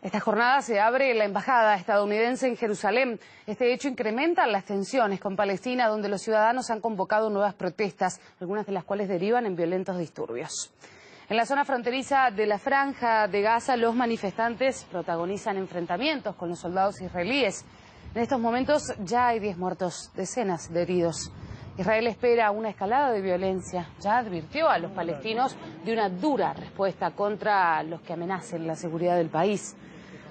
Esta jornada se abre la embajada estadounidense en Jerusalén. Este hecho incrementa las tensiones con Palestina, donde los ciudadanos han convocado nuevas protestas, algunas de las cuales derivan en violentos disturbios. En la zona fronteriza de la Franja de Gaza, los manifestantes protagonizan enfrentamientos con los soldados israelíes. En estos momentos ya hay 10 muertos, decenas de heridos. Israel espera una escalada de violencia. Ya advirtió a los palestinos de una dura respuesta contra los que amenacen la seguridad del país.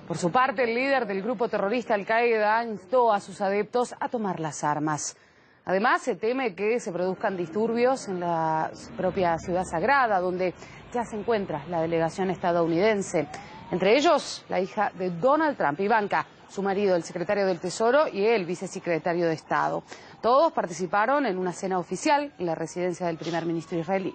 Por su parte, el líder del grupo terrorista Al-Qaeda instó a sus adeptos a tomar las armas. Además, se teme que se produzcan disturbios en la propia ciudad sagrada, donde ya se encuentra la delegación estadounidense. Entre ellos, la hija de Donald Trump, Ivanka, su marido, el secretario del Tesoro, y el vicesecretario de Estado. Todos participaron en una cena oficial en la residencia del primer ministro israelí.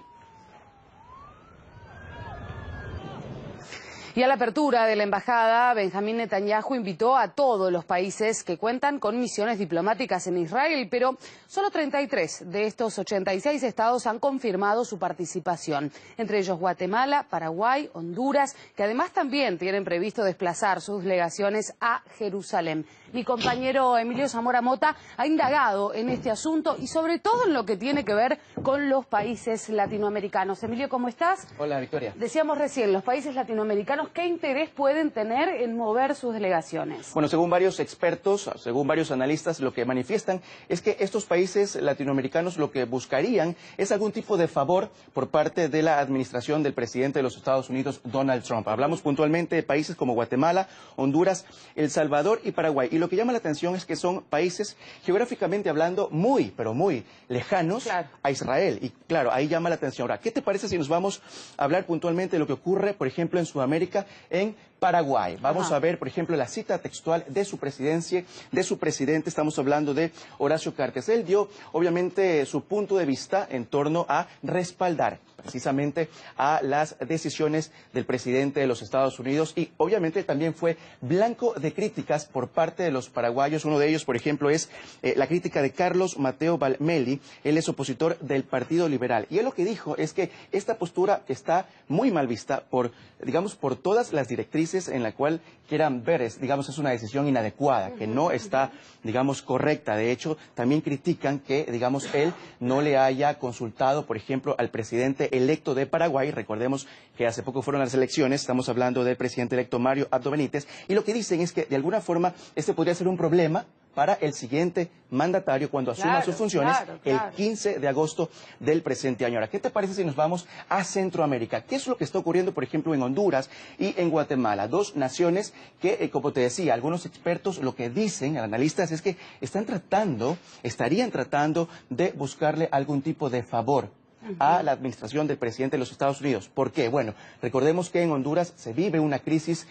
Y a la apertura de la embajada, Benjamín Netanyahu invitó a todos los países que cuentan con misiones diplomáticas en Israel, pero solo 33 de estos 86 estados han confirmado su participación, entre ellos Guatemala, Paraguay, Honduras, que además también tienen previsto desplazar sus delegaciones a Jerusalén. Mi compañero Emilio Zamora Mota ha indagado en este asunto y sobre todo en lo que tiene que ver con los países latinoamericanos. Emilio, ¿cómo estás? Hola, Victoria. Decíamos recién, los países latinoamericanos, ¿qué interés pueden tener en mover sus delegaciones? Bueno, según varios expertos, según varios analistas, lo que manifiestan es que estos países latinoamericanos lo que buscarían es algún tipo de favor por parte de la administración del presidente de los Estados Unidos, Donald Trump. Hablamos puntualmente de países como Guatemala, Honduras, El Salvador y Paraguay. Y lo que llama la atención es que son países geográficamente hablando muy, pero muy lejanos a Israel. Y claro, ahí llama la atención. Ahora, ¿qué te parece si nos vamos a hablar puntualmente de lo que ocurre, por ejemplo, en Sudamérica, en Paraguay? Vamos a ver, por ejemplo, la cita textual de su presidencia, de su presidente. Estamos hablando de Horacio Cartes. Él dio, obviamente, su punto de vista en torno a respaldar precisamente a las decisiones del presidente de los Estados Unidos y obviamente también fue blanco de críticas por parte de los paraguayos. Uno de ellos, por ejemplo, es la crítica de Carlos Mateo Valmeli. Él es opositor del Partido Liberal y él lo que dijo es que esta postura está muy mal vista por, digamos, por todas las directrices en la cual quieran ver, es una decisión inadecuada, que no está, digamos, correcta. De hecho, también critican que, digamos, él no le haya consultado, por ejemplo, al presidente electo de Paraguay. Recordemos que hace poco fueron las elecciones, estamos hablando del presidente electo Mario Abdo Benítez, y lo que dicen es que de alguna forma este podría ser un problema para el siguiente mandatario cuando asuma sus funciones el 15 de agosto del presente año. Ahora, ¿qué te parece si nos vamos a Centroamérica? ¿Qué es lo que está ocurriendo, por ejemplo, en Honduras y en Guatemala? Dos naciones que, como te decía, algunos expertos lo que dicen, analistas, es que estarían tratando de buscarle algún tipo de favor a la administración del presidente de los Estados Unidos. ¿Por qué? Bueno, recordemos que en Honduras se vive una crisis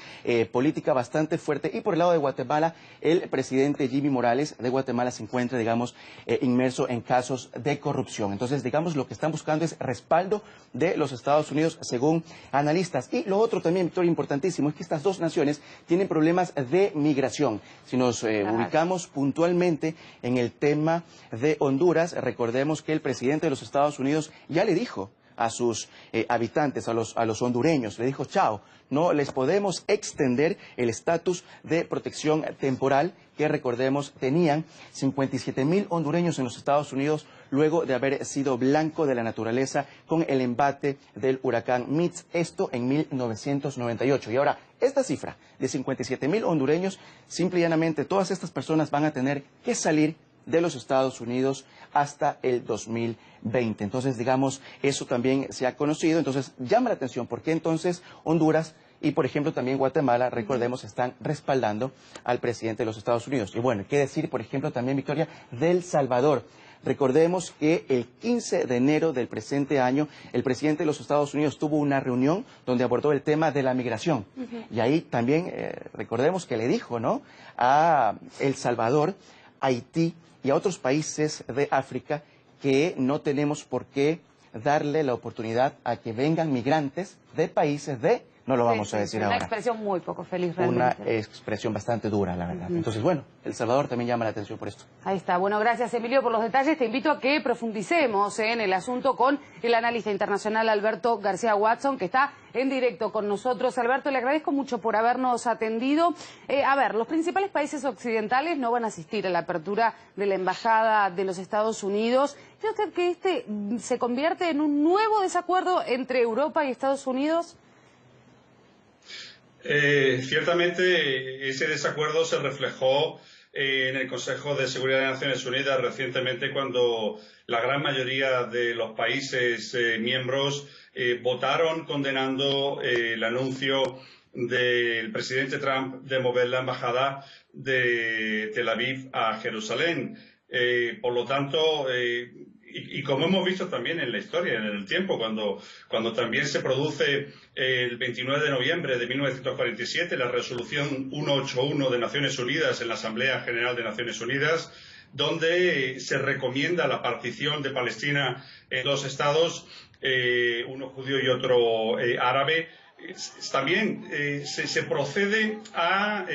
política bastante fuerte y por el lado de Guatemala, el presidente Jimmy Morales de Guatemala se encuentra, digamos, inmerso en casos de corrupción. Entonces, digamos, lo que están buscando es respaldo de los Estados Unidos, según analistas. Y lo otro también, Victoria, importantísimo, es que estas dos naciones tienen problemas de migración. Si nos ubicamos puntualmente en el tema de Honduras, recordemos que el presidente de los Estados Unidos ya le dijo a sus habitantes, a los hondureños, le dijo, chao, no les podemos extender el estatus de protección temporal que, recordemos, tenían 57,000 hondureños en los Estados Unidos luego de haber sido blanco de la naturaleza con el embate del huracán Mitch, esto en 1998. Y ahora, esta cifra de 57,000 hondureños, simple y llanamente, todas estas personas van a tener que salir de los Estados Unidos hasta el 2020. Entonces, digamos, eso también se ha conocido. Entonces, llama la atención por qué entonces Honduras y, por ejemplo, también Guatemala, recordemos, están respaldando al presidente de los Estados Unidos. Y bueno, qué decir, por ejemplo, también, Victoria, del Salvador. Recordemos que el 15 de enero del presente año, el presidente de los Estados Unidos tuvo una reunión donde abordó el tema de la migración. Y ahí también, recordemos que le dijo, ¿no?, a El Salvador, Haití y a otros países de África que no tenemos por qué darle la oportunidad a que vengan migrantes de países de no lo vamos a decir ahora. Una expresión muy poco feliz Una realmente. expresión bastante dura, la verdad. Entonces, bueno, El Salvador también llama la atención por esto. Ahí está. Bueno, gracias Emilio por los detalles. Te invito a que profundicemos en el asunto con el analista internacional Alberto García Watson, que está en directo con nosotros. Alberto, le agradezco mucho por habernos atendido. A ver, los principales países occidentales no van a asistir a la apertura de la Embajada de los Estados Unidos. ¿Cree usted que este se convierte en un nuevo desacuerdo entre Europa y Estados Unidos? Ciertamente ese desacuerdo se reflejó en el Consejo de Seguridad de Naciones Unidas recientemente, cuando la gran mayoría de los países miembros votaron condenando el anuncio del presidente Trump de mover la embajada de Tel Aviv a Jerusalén. Por lo tanto, y como hemos visto también en la historia, en el tiempo, cuando también se produce el 29 de noviembre de 1947 la resolución 181 de Naciones Unidas en la Asamblea General de Naciones Unidas, donde se recomienda la partición de Palestina en dos estados, uno judío y otro árabe. También se procede a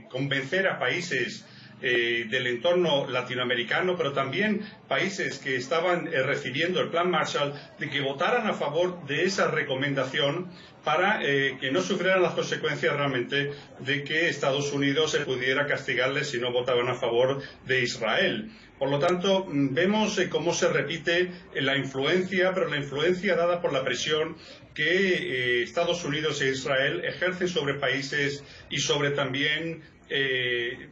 convencer a países del entorno latinoamericano, pero también países que estaban recibiendo el Plan Marshall, de que votaran a favor de esa recomendación para que no sufrieran las consecuencias realmente de que Estados Unidos se pudiera castigarles si no votaban a favor de Israel. Por lo tanto, vemos cómo se repite la influencia, pero la influencia dada por la presión que Estados Unidos e Israel ejercen sobre países y sobre también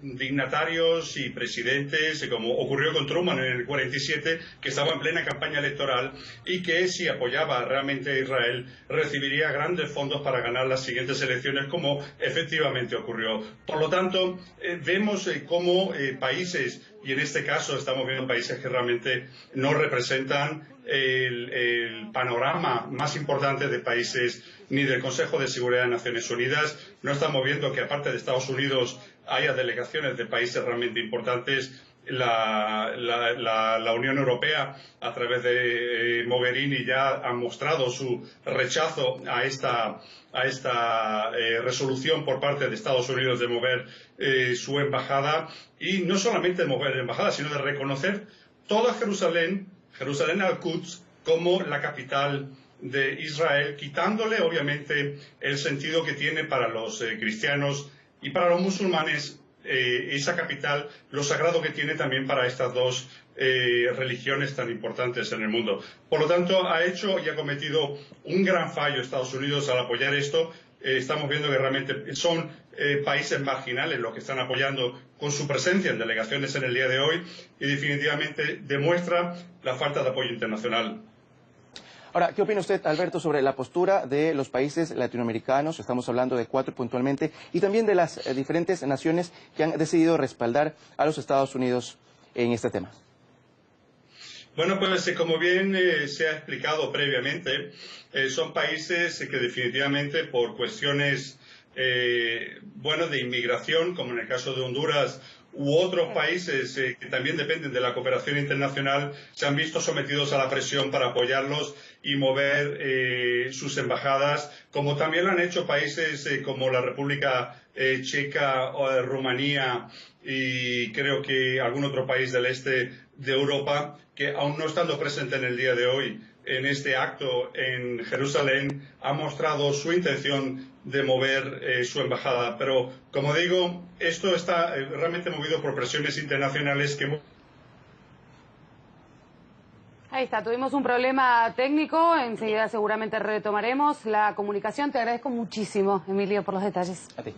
dignatarios y presidentes, como ocurrió con Truman en el 47, que estaba en plena campaña electoral y que, si apoyaba realmente a Israel, recibiría grandes fondos para ganar las siguientes elecciones, como efectivamente ocurrió. Por lo tanto, vemos cómo países, y en este caso estamos viendo países que realmente no representan el panorama más importante de países ni del Consejo de Seguridad de Naciones Unidas. No estamos viendo que, aparte de Estados Unidos, haya delegaciones de países realmente importantes. La Unión Europea, a través de Mogherini, ya ha mostrado su rechazo a esta resolución por parte de Estados Unidos de mover su embajada, y no solamente de mover la embajada, sino de reconocer toda Jerusalén al-Quds, como la capital de Israel, quitándole obviamente el sentido que tiene para los cristianos y para los musulmanes esa capital, lo sagrado que tiene también para estas dos religiones tan importantes en el mundo. Por lo tanto, ha hecho y ha cometido un gran fallo Estados Unidos al apoyar esto. Estamos viendo que realmente son países marginales los que están apoyando con su presencia en delegaciones en el día de hoy, y definitivamente demuestra la falta de apoyo internacional. Ahora, ¿qué opina usted, Alberto, sobre la postura de los países latinoamericanos? Estamos hablando de 4 puntualmente, y también de las diferentes naciones que han decidido respaldar a los Estados Unidos en este tema. Bueno, pues como bien se ha explicado previamente, son países que definitivamente, por cuestiones de inmigración, como en el caso de Honduras, u otros países que también dependen de la cooperación internacional, se han visto sometidos a la presión para apoyarlos y mover sus embajadas, como también lo han hecho países como la República Checa, o Rumanía, y creo que algún otro país del este de Europa, que aún no estando presente en el día de hoy en este acto en Jerusalén, ha mostrado su intención de mover su embajada. Pero, como digo, esto está realmente movido por presiones internacionales que... Ahí está, tuvimos un problema técnico, enseguida seguramente retomaremos la comunicación. Te agradezco muchísimo, Emilio, por los detalles. A ti.